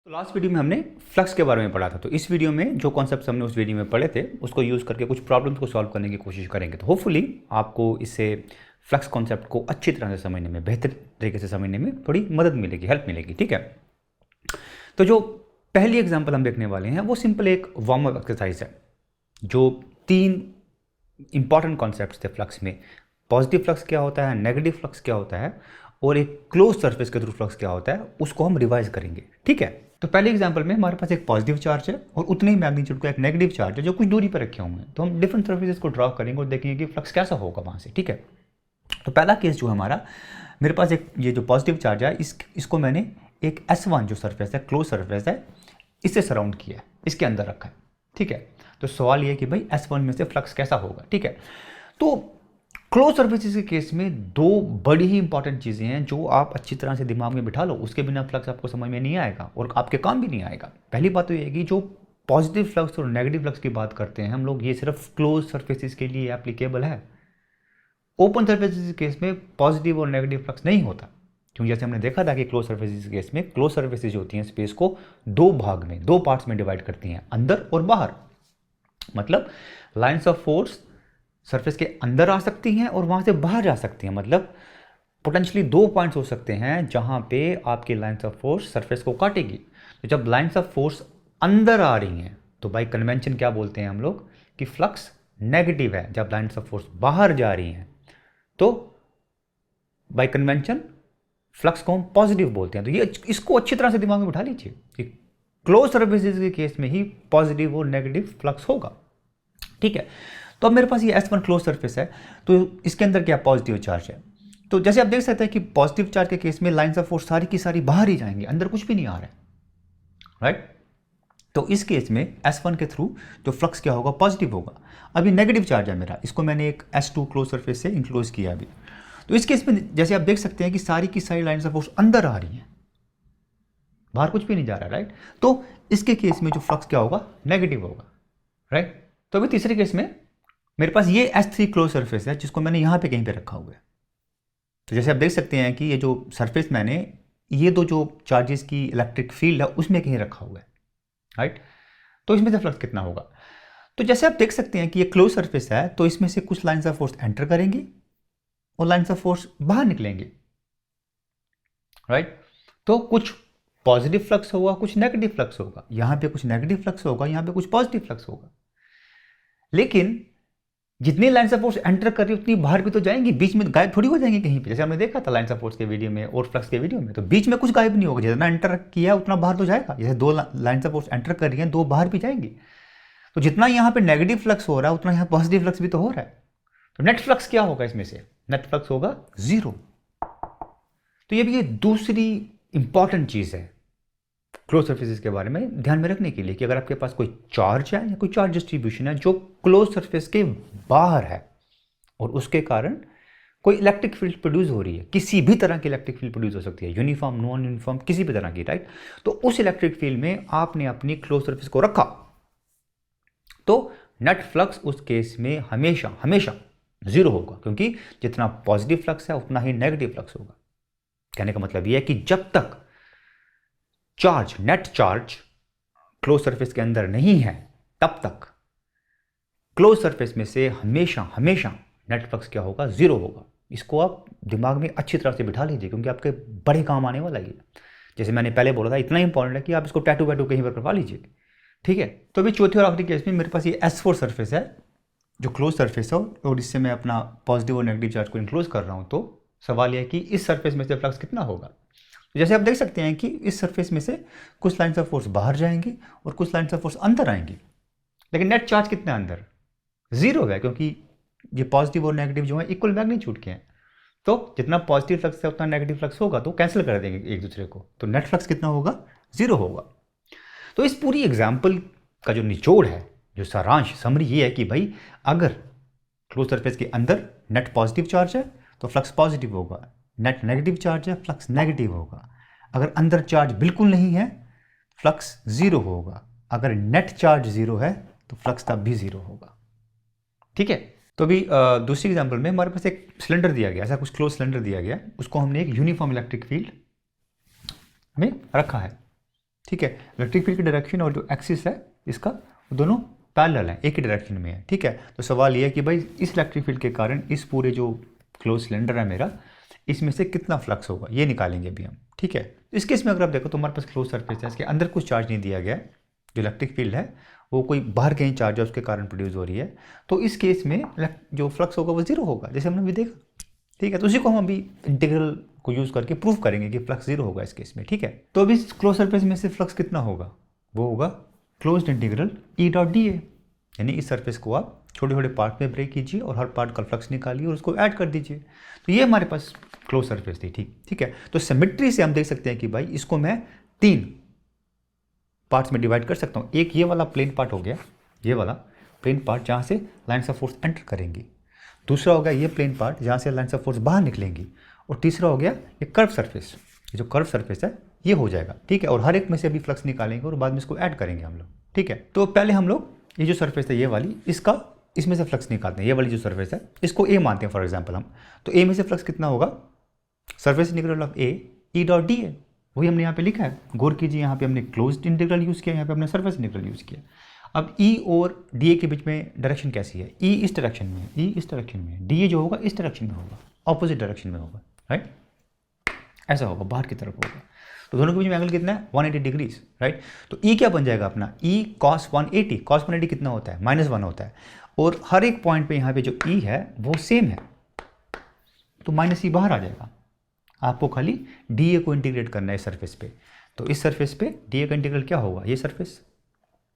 तो last video में हमने फ्लक्स के बारे में पढ़ा था। तो इस वीडियो में जो कॉन्सेप्ट्स हमने उस वीडियो में पढ़े थे उसको यूज़ करके कुछ प्रॉब्लम्स को सॉल्व करने की कोशिश करेंगे। तो होपफुली आपको इससे फ्लक्स कॉन्सेप्ट को अच्छी तरह से समझने में, बेहतर तरीके से समझने में थोड़ी मदद मिलेगी, हेल्प मिलेगी। ठीक है, तो जो पहली एग्जाम्पल हम देखने वाले हैं वो सिंपल एक वार्म अप एक्सरसाइज है। जो तीन इंपॉर्टेंट कॉन्सेप्ट्स थे फ्लक्स में, पॉजिटिव फ्लक्स क्या होता है, नेगेटिव फ्लक्स क्या होता है और एक क्लोज सरफेस के थ्रू फ्लक्स क्या होता है, उसको हम रिवाइज करेंगे। ठीक है, तो पहले एग्जांपल में हमारे पास एक पॉजिटिव चार्ज है और उतने ही मैग्नीट्यूड का एक नेगेटिव चार्ज है जो कुछ दूरी पर रखे हुए हैं। तो हम डिफरेंट सरफेसेस को ड्रॉ करेंगे और देखेंगे कि फ्लक्स कैसा होगा वहाँ से। ठीक है, तो पहला केस जो है हमारा, मेरे पास एक ये जो पॉजिटिव चार्ज है इसको मैंने एक S1 जो सरफेस है, क्लोज सरफेस है, इससे सराउंड किया है, इसके अंदर रखा है। ठीक है, तो सवाल ये कि भाई S1 में से फ्लक्स कैसा होगा। ठीक है, तो क्लोज सर्फेसिस के केस में दो बड़ी ही इंपॉर्टेंट चीज़ें हैं जो आप अच्छी तरह से दिमाग में बिठा लो, उसके बिना फ्लक्स आपको समझ में नहीं आएगा और आपके काम भी नहीं आएगा। पहली बात तो ये है कि जो पॉजिटिव फ्लक्स और नेगेटिव फ्लक्स की बात करते हैं हम लोग, ये सिर्फ क्लोज सर्फेसिस के लिए एप्लीकेबल है। ओपन सर्फेसिस के केस में पॉजिटिव और नेगेटिव फ्लक्स नहीं होता, क्योंकि जैसे हमने देखा था कि क्लोज सर्फेसिस के केस में क्लोज सर्फेसिस जो होती हैं स्पेस को दो भाग में, दो पार्ट्स में डिवाइड करती हैं, अंदर और बाहर। मतलब लाइन्स ऑफ फोर्स सरफेस के अंदर आ सकती हैं और वहाँ से बाहर जा सकती हैं। मतलब पोटेंशियली दो पॉइंट्स हो सकते हैं जहाँ पे आपकी लाइन्स ऑफ फोर्स सरफेस को काटेगी। तो जब लाइन्स ऑफ फोर्स अंदर आ रही हैं तो बाय कन्वेंशन क्या बोलते हैं हम लोग कि फ्लक्स नेगेटिव है। जब लाइन्स ऑफ फोर्स बाहर जा रही हैं तो बाय कन्वेंशन फ्लक्स को हम पॉजिटिव बोलते हैं। तो ये इसको अच्छी तरह से दिमाग में बिठा लीजिए कि क्लोज सर्फेसेस के केस में ही पॉजिटिव और नेगेटिव फ्लक्स होगा। ठीक है, तो अब मेरे पास ये S1 क्लोज सरफेस है, तो इसके अंदर क्या पॉजिटिव चार्ज है। तो जैसे आप देख सकते हैं कि पॉजिटिव चार्ज के केस में लाइन्स ऑफ फोर्स सारी की सारी बाहर ही जाएंगी, अंदर कुछ भी नहीं आ रहा है, राइट। तो इस केस में S1 के थ्रू जो फ्लक्स क्या होगा, पॉजिटिव होगा। अभी नेगेटिव चार्ज है मेरा, इसको मैंने एक S2 क्लोज सरफेस से इंक्लोज किया अभी। तो इस केस में जैसे आप देख सकते हैं कि सारी की सारी लाइन्स ऑफ फोर्स अंदर आ रही हैं, बाहर कुछ भी नहीं जा रहा, राइट। तो इसके केस में जो फ्लक्स क्या होगा, नेगेटिव होगा, राइट। तो अभी तीसरे केस में मेरे पास ये S3 क्लोज सरफेस है जिसको मैंने यहाँ पे कहीं पे रखा हुआ है। तो जैसे आप देख सकते हैं कि ये जो सरफेस मैंने ये दो जो चार्जेस की इलेक्ट्रिक फील्ड है उसमें कहीं रखा हुआ है, राइट। तो इसमें से फ्लक्स कितना होगा। तो जैसे आप देख सकते हैं कि ये क्लोज सरफेस है, तो इसमें से कुछ लाइन्स ऑफ फोर्स एंटर करेंगे और लाइन्स ऑफ फोर्स बाहर निकलेंगे, राइट। तो कुछ पॉजिटिव फ्लक्स होगा, कुछ नेगेटिव फ्लक्स होगा। यहाँ पे कुछ नेगेटिव फ्लक्स होगा, यहाँ पे कुछ पॉजिटिव फ्लक्स होगा। लेकिन जितनी लाइन्स ऑफ फोर्स एंटर कर रही है उतनी बाहर भी तो जाएंगी, बीच में गायब थोड़ी हो जाएंगी कहीं पे। जैसे हमने देखा था लाइन्स ऑफ फोर्स के वीडियो में और फ्लक्स के वीडियो में, तो बीच में कुछ गायब नहीं होगा, जितना एंटर किया उतना बाहर तो जाएगा। जैसे दो लाइन्स ऑफ फोर्स एंटर कर रही हैं, दो बाहर भी जाएंगी। तो जितना यहाँ पे नेगेटिव फ्लक्स हो रहा है उतना यहाँ पॉजिटिव फ्लक्स भी तो हो रहा है। तो नेट फ्लक्स क्या होगा इसमें से, नेट फ्लक्स होगा 0। तो ये भी ये दूसरी इंपॉर्टेंट चीज़ है क्लोज सर्फेसिस के बारे में ध्यान में रखने के लिए कि अगर आपके पास कोई चार्ज है या कोई चार्ज डिस्ट्रीब्यूशन है जो क्लोज सरफेस के बाहर है और उसके कारण कोई इलेक्ट्रिक फील्ड प्रोड्यूस हो रही है, किसी भी तरह की इलेक्ट्रिक फील्ड प्रोड्यूस हो सकती है, यूनिफॉर्म, नॉन यूनिफॉर्म, किसी भी तरह की, राइट। तो उस इलेक्ट्रिक फील्ड में आपने अपनी क्लोज सरफेस को रखा तो नेट फ्लक्स उस केस में हमेशा हमेशा 0 होगा, क्योंकि जितना पॉजिटिव फ्लक्स है उतना ही नेगेटिव फ्लक्स होगा। कहने का मतलब यह है कि जब तक charge, net charge close surface के अंदर नहीं है तब तक क्लोज सरफेस में से हमेशा हमेशा नेट फ्लक्स क्या होगा, 0 होगा। इसको आप दिमाग में अच्छी तरह से बिठा लीजिए क्योंकि आपके बड़े काम आने वाला है। जैसे मैंने पहले बोला था, इतना इंपॉर्टेंट है कि आप इसको टैटू वैटू कहीं पर करवा लीजिए। ठीक है, तो अभी चौथे और आखिरी केस में मेरे पास ये S4 सरफेस है जो क्लोज सरफेस है और इससे मैं अपना पॉजिटिव और नेगेटिव चार्ज को इंक्लोज कर रहा हूँ। तो सवाल यह है कि इस सरफेस में से फ्लक्स कितना होगा। जैसे आप देख सकते हैं कि इस सरफेस में से कुछ लाइन्स ऑफ फोर्स बाहर जाएंगी और कुछ लाइन्स ऑफ फोर्स अंदर आएंगी, लेकिन नेट चार्ज कितना अंदर, 0 है, क्योंकि ये पॉजिटिव और नेगेटिव जो है इक्वल मैग्नीट्यूड के हैं। तो जितना पॉजिटिव फ्लक्स है उतना नेगेटिव फ्लक्स होगा, तो कैंसिल कर देंगे एक दूसरे को, तो नेट फ्लक्स कितना होगा, 0 होगा। तो इस पूरी एग्जाम्पल का जो निचोड़ है, जो सारांश, समरी ये है कि भाई अगर क्लोज सरफेस के अंदर नेट पॉजिटिव चार्ज है तो फ्लक्स पॉजिटिव होगा, नेट नेगेटिव चार्ज है फ्लक्स नेगेटिव होगा। अगर अंदर चार्ज बिल्कुल नहीं है फ्लक्स 0 होगा। अगर नेट चार्ज 0 है तो फ्लक्स तब भी 0 होगा। ठीक है, तो अभी दूसरी एग्जांपल में हमारे पास एक सिलेंडर दिया गया, ऐसा कुछ क्लोज सिलेंडर दिया गया, उसको हमने एक यूनिफॉर्म इलेक्ट्रिक फील्ड में रखा है। ठीक है। इलेक्ट्रिक फील्ड की डायरेक्शन और जो एक्सिस है इसका दोनों पैरेलल है, एक ही डायरेक्शन में है। ठीक है, तो सवाल ये है कि भाई इस इलेक्ट्रिक फील्ड के कारण इस पूरे जो क्लोज सिलेंडर है मेरा, इसमें से कितना फ्लक्स होगा ये निकालेंगे अभी हम। ठीक है, इस केस में अगर आप देखो तो हमारे पास क्लोज सरफेस है, इसके अंदर कुछ चार्ज नहीं दिया गया है, जो इलेक्ट्रिक फील्ड है वो कोई बाहर कहीं चार्ज है उसके कारण प्रोड्यूस हो रही है, तो इस केस में जो फ्लक्स होगा वो जीरो होगा, जैसे हमने अभी देखा। ठीक है, तो उसी को हम अभी इंटीग्रल को यूज करके प्रूव करेंगे कि फ्लक्स जीरो होगा इस केस में। ठीक है, तो अभी क्लोज सरफेस में से फ्लक्स कितना होगा, वो होगा closed integral E dot D A, यानी इस सरफेस को आप छोटे छोटे पार्ट में ब्रेक कीजिए और हर पार्ट का फ्लक्स निकालिए और उसको ऐड कर दीजिए, तो ये हमारे पास क्लोज सरफेस थी। ठीक है, तो सिमेट्री से हम देख सकते हैं कि भाई इसको मैं 3 पार्ट्स में डिवाइड कर सकता हूँ। एक ये वाला प्लेन पार्ट हो गया, ये वाला प्लेन पार्ट जहाँ से लाइन्स ऑफ फोर्स एंटर करेंगी, दूसरा हो गया ये प्लेन पार्ट जहाँ से लाइन्स ऑफ फोर्स बाहर निकलेंगी, और तीसरा हो गया ये कर्व सरफेस, ये जो कर्व सरफेस है ये हो जाएगा। ठीक है, और हर एक में से अभी फ्लक्स निकालेंगे और बाद में इसको ऐड करेंगे हम लोग। ठीक है, तो पहले हम लोग ये जो सरफेस है ये वाली, इसमें से फ्लक्स निकालते हैं। ये वाली जो सरफेस है इसको ए मानते हैं फॉर एग्जांपल हम, तो ए में से फ्लक्स कितना होगा, surface integral of A E dot D A, वही हमने यहाँ पे लिखा है। गौर कीजिए, यहाँ पे हमने क्लोज्ड इंटीग्रल यूज़ किया, यहाँ पे हमने सरफेस इंटीग्रल यूज़ किया। अब ई और डी ए के बीच में डायरेक्शन कैसी है, ई इस डायरेक्शन में है, ई इस डायरेक्शन में है, डी ए जो होगा इस डायरेक्शन में होगा, ऑपोजिट डायरेक्शन में होगा, राइट, ऐसा होगा, बाहर की तरफ होगा। तो दोनों के बीच में एंगल कितना है, 180 डिग्रीज, राइट। तो ई क्या बन जाएगा अपना, ई कॉस 180, कॉस 180 कितना होता है, -1 होता है, और हर एक पॉइंट पे यहाँ पे जो ई है वो सेम है, तो माइनस ई बाहर आ जाएगा। आपको खाली डी ए को इंटीग्रेट करना है इस सरफेस पे, तो इस सरफेस पे डी ए का इंटीग्रल क्या होगा, ये सरफेस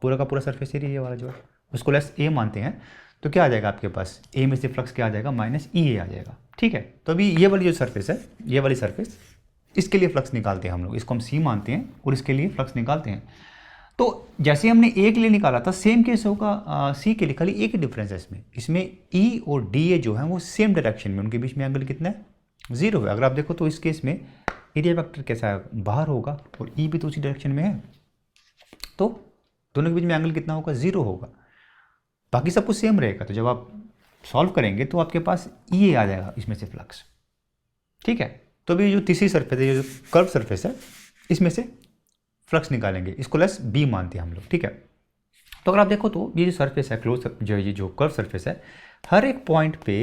पूरा का पूरा सरफेस एरिया ये वाला जो है उसको लेस ए मानते हैं, तो क्या आ जाएगा आपके पास, ए में से फ्लक्स क्या आ जाएगा, माइनस ई ए आ जाएगा। ठीक है, तो अभी ये वाली जो सरफेस है, ये वाली सरफेस, इसके लिए फ्लक्स निकालते हैं हम लोग, इसको हम सी मानते हैं और इसके लिए फ्लक्स निकालते हैं। तो जैसे हमने ए के लिए निकाला था सेम केस होगा सी के लिए, खाली एक ही डिफरेंस है इसमें ई और डी ए जो है वो सेम डायरेक्शन में, उनके बीच में एंगल कितना है, 0 है। अगर आप देखो तो इस केस में एरिया वेक्टर कैसा है, बाहर होगा, और ई भी तो उसी डायरेक्शन में है, तो दोनों के बीच में एंगल कितना होगा, 0 होगा, बाकी सब कुछ सेम रहेगा। तो जब आप सॉल्व करेंगे तो आपके पास ई आ जाएगा इसमें से फ्लक्स। ठीक है, तो अभी जो तीसरी सरफेस है, जो कर्व सरफेस है, इसमें से फ्लक्स निकालेंगे, इसको लेस बी मानते हैं हम लोग। ठीक है, तो अगर आप देखो तो ये जो सरफेस है क्लोज, जो ये जो कर्व सरफेस है, हर एक पॉइंट पे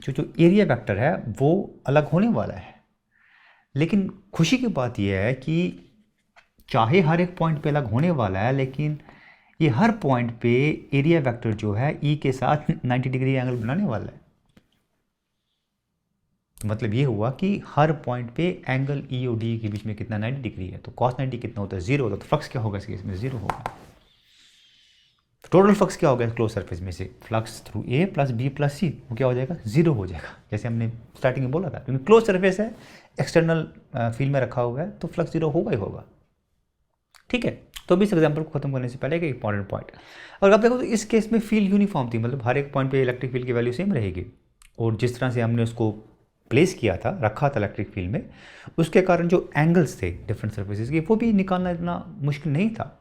जो एरिया वेक्टर है वो अलग होने वाला है, लेकिन खुशी की बात यह है कि चाहे हर एक पॉइंट पे अलग होने वाला है, लेकिन ये हर पॉइंट पे एरिया वेक्टर जो है ई के साथ 90 डिग्री एंगल बनाने वाला है। तो मतलब ये हुआ कि हर पॉइंट पे एंगल ई और डी के बीच में कितना, 90 डिग्री है, तो cos 90 कितना होता है, 0 होता है, तो फ्लक्स क्या होगा इस केस में, 0 होगा। तो टोटल फ्लक्स क्या होगा क्लोज सरफेस में से, flux through A plus B plus C, वो क्या हो जाएगा, 0 हो जाएगा, जैसे हमने स्टार्टिंग में बोला था, क्योंकि क्लोज सरफेस है, एक्सटर्नल फील्ड में रखा हुआ है, तो फ्लक्स 0 होगा ही होगा। ठीक है, तो अभी इस एग्जाम्पल को खत्म करने से पहले एक इंपॉर्टेंट पॉइंट, अगर आप देखो तो इस केस में फील्ड यूनिफॉर्म थी, मतलब हर एक पॉइंट पे इलेक्ट्रिक फील्ड की वैल्यू सेम रहेगी, और जिस तरह से हमने उसको प्लेस किया था, रखा था इलेक्ट्रिक फील्ड में, उसके कारण जो एंगल्स थे डिफरेंट सर्फेसिस के, वो भी निकालना इतना मुश्किल नहीं था।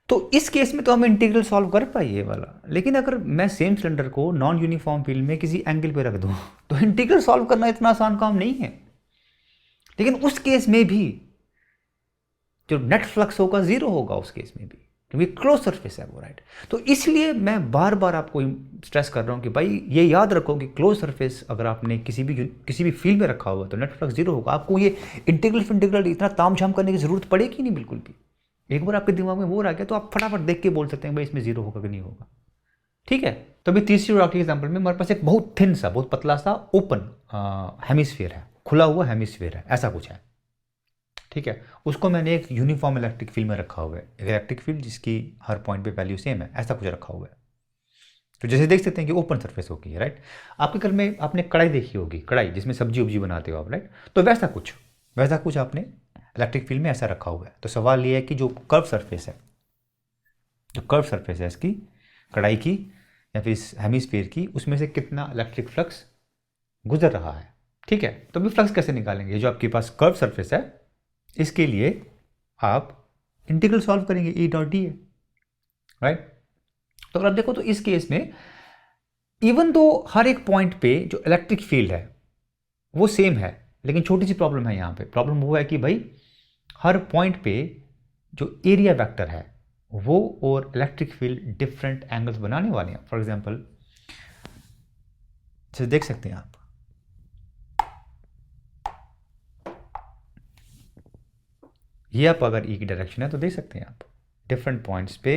तो इस केस में तो हम इंटीग्रल सॉल्व कर पाए ये वाला, लेकिन अगर मैं सेम सिलेंडर को नॉन यूनिफॉर्म फील्ड में किसी एंगल पे रख दूँ तो इंटीग्रल सॉल्व करना इतना आसान काम नहीं है। लेकिन उस केस में भी जो नेट फ्लक्स होगा 0 होगा उस केस में भी, क्योंकि क्लोज सरफेस है वो, राइट। तो इसलिए मैं बार बार आपको स्ट्रेस कर रहा हूँ कि भाई ये याद रखो कि क्लोज सरफेस अगर आपने किसी भी फील्ड में रखा हुआ तो नेट फ्लक्स 0 होगा। आपको ये इंटीग्रल इतना तामझाम करने की जरूरत पड़ेगी नहीं बिल्कुल भी। एक बार आपके दिमाग में वो आ गया तो आप फटाफट देख के बोल सकते हैं भाई इसमें 0 होगा कि नहीं होगा। ठीक है, तो अभी तीसरी और आखिरी एग्जाम्पल में हमारे पास एक बहुत थिन सा, बहुत पतला सा ओपन हेमिस्फीयर है, खुला हुआ हेमिस्फीयर है, ऐसा कुछ है। ठीक है, उसको मैंने एक यूनिफॉर्म इलेक्ट्रिक फील्ड में रखा हुआ है, इलेक्ट्रिक फील्ड जिसकी हर पॉइंट पे वैल्यू सेम है, ऐसा कुछ रखा हुआ है। तो जैसे देख सकते हैं कि ओपन सरफेस होगी, राइट। आपके घर में आपने कढ़ाई देखी होगी, कढ़ाई जिसमें सब्जी उब्जी बनाते हो आप, राइट। तो वैसा कुछ आपने इलेक्ट्रिक फील्ड में ऐसा रखा हुआ है। तो सवाल ये है कि जो कर्व सरफेस है इसकी, कढ़ाई की या फिर इस हेमिस्फीयर की, उसमें से कितना इलेक्ट्रिक फ्लक्स गुजर रहा है। ठीक है, तो अभी फ्लक्स कैसे निकालेंगे, जो आपके पास कर्व सरफेस है इसके लिए आप इंटीग्रल सॉल्व करेंगे E dot D A, right. तो अगर आप देखो तो इस केस में इवन दो हर एक पॉइंट पे जो इलेक्ट्रिक फील्ड है वो सेम है, लेकिन छोटी सी प्रॉब्लम है यहाँ पे। प्रॉब्लम वो है कि भाई हर पॉइंट पे जो एरिया वेक्टर है वो और इलेक्ट्रिक फील्ड डिफरेंट एंगल्स बनाने वाले हैं। फॉर एग्जांपल जैसे देख सकते हैं आप, ये आप अगर ई की डायरेक्शन है तो देख सकते हैं आप डिफरेंट पॉइंट्स पे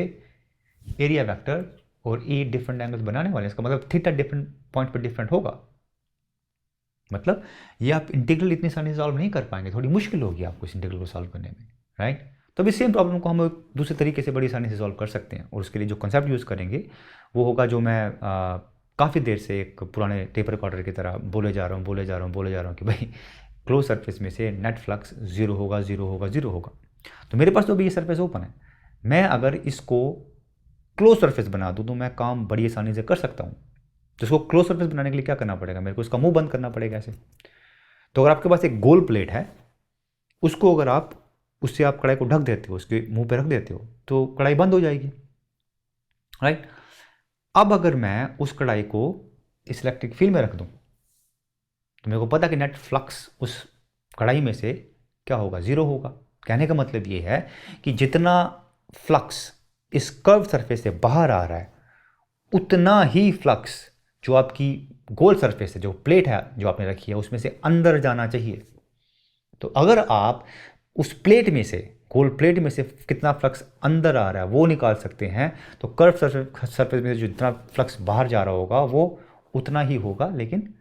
एरिया वेक्टर और ई डिफरेंट एंगल्स बनाने वाले हैं। इसका मतलब थीटा डिफरेंट पॉइंट पर डिफरेंट होगा। मतलब ये आप इंटीग्रल इतनी आसानी से सॉल्व नहीं कर पाएंगे, थोड़ी मुश्किल होगी आपको इस इंटीग्रल को सॉल्व करने में, राइट। तो अभी सेम प्रॉब्लम को हम दूसरे तरीके से बड़ी आसानी से सॉल्व कर सकते हैं, और उसके लिए जो कॉन्सेप्ट यूज़ करेंगे वो होगा जो मैं काफ़ी देर से एक पुराने टेप रिकॉर्डर की तरह बोले जा रहा हूँ कि भाई क्लोज सरफेस में से नेट फ्लक्स जीरो होगा, जीरो होगा, जीरो होगा। तो मेरे पास तो अभी ये सरफेस ओपन है, मैं अगर इसको क्लोज सरफेस बना दूँ तो मैं काम बड़ी आसानी से कर सकता हूँ। तो इसको क्लोज सरफेस बनाने के लिए क्या करना पड़ेगा, मेरे को इसका मुंह बंद करना पड़ेगा ऐसे। तो अगर आपके पास एक गोल प्लेट है, उसको अगर आप उससे आप कढ़ाई को ढक देते हो, उसके मुंह पे रख देते हो, तो कढ़ाई बंद हो जाएगी, राइट। अब अगर मैं उस कढ़ाई को इस इलेक्ट्रिक फील्ड में रख दूं तो मेरे को पता कि नेट फ्लक्स उस कढ़ाई में से क्या होगा, जीरो होगा। कहने का मतलब ये है कि जितना फ्लक्स इस कर्व सरफेस से बाहर आ रहा है उतना ही फ्लक्स जो आपकी गोल सरफेस है, जो प्लेट है जो आपने रखी है, उसमें से अंदर जाना चाहिए। तो अगर आप उस प्लेट में से, गोल प्लेट में से कितना फ्लक्स अंदर आ रहा है वो निकाल सकते हैं, तो कर्व सरफेस में से जो जितना फ्लक्स बाहर जा रहा होगा वो उतना ही होगा, लेकिन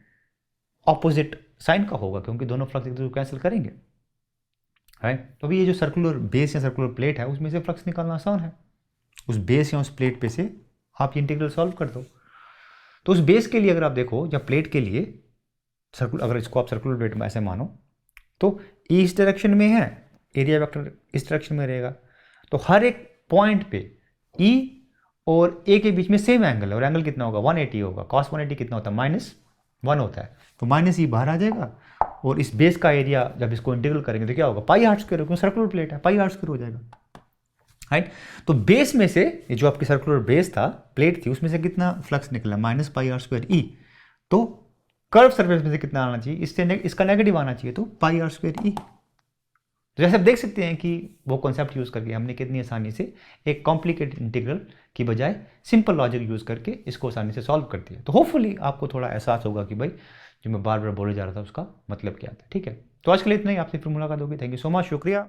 ऑपोजिट साइन का होगा, क्योंकि दोनों फ्लक्स एक दूसरे को कैंसिल करेंगे, राइट। तो अभी ये जो सर्कुलर बेस या सर्कुलर प्लेट है उसमें से फ्लक्स निकालना आसान है। उस बेस या उस प्लेट पे से आप ये इंटीग्रल सॉल्व कर दो। तो उस बेस के लिए अगर आप देखो, या प्लेट के लिए सर्कुलर, अगर इसको आप सर्कुलर प्लेट में ऐसे मानो तो ई इस डायरेक्शन में है, एरिया वेक्टर इस डायरेक्शन में रहेगा। तो हर एक पॉइंट पे ई और ए के बीच में सेम एंगल है, और एंगल कितना होगा, 180 होगा। cos 180 कितना होता है, -1 होता है। तो माइनस ई बाहर आ जाएगा, और इस बेस का एरिया जब इसको इंटीग्रल करेंगे तो क्या होगा, पाई आर स्क्वायर, क्योंकि सर्कुलर प्लेट है, पाई आर स्क्वायर हो जाएगा, राइट। तो बेस में से ये जो आपकी सर्कुलर बेस था, प्लेट थी, उसमें से कितना फ्लक्स निकला, -πr² ई। तो कर्व सरफेस में से कितना आना चाहिए, इससे इसका नेगेटिव आना चाहिए, तो πr² ई। तो जैसे आप देख सकते हैं कि वो कॉन्सेप्ट यूज़ करके हमने कितनी आसानी से एक कॉम्प्लिकेटेड इंटीग्रल की बजाय सिंपल लॉजिक यूज़ करके इसको आसानी से सॉल्व कर दिया। तो होपफुली आपको थोड़ा एहसास होगा कि भाई जो मैं बार बार बोले जा रहा था उसका मतलब क्या था, ठीक है। तो आज के लिए इतना ही, आपसे फिर मुलाकात होगी। थैंक यू सो मच, शुक्रिया।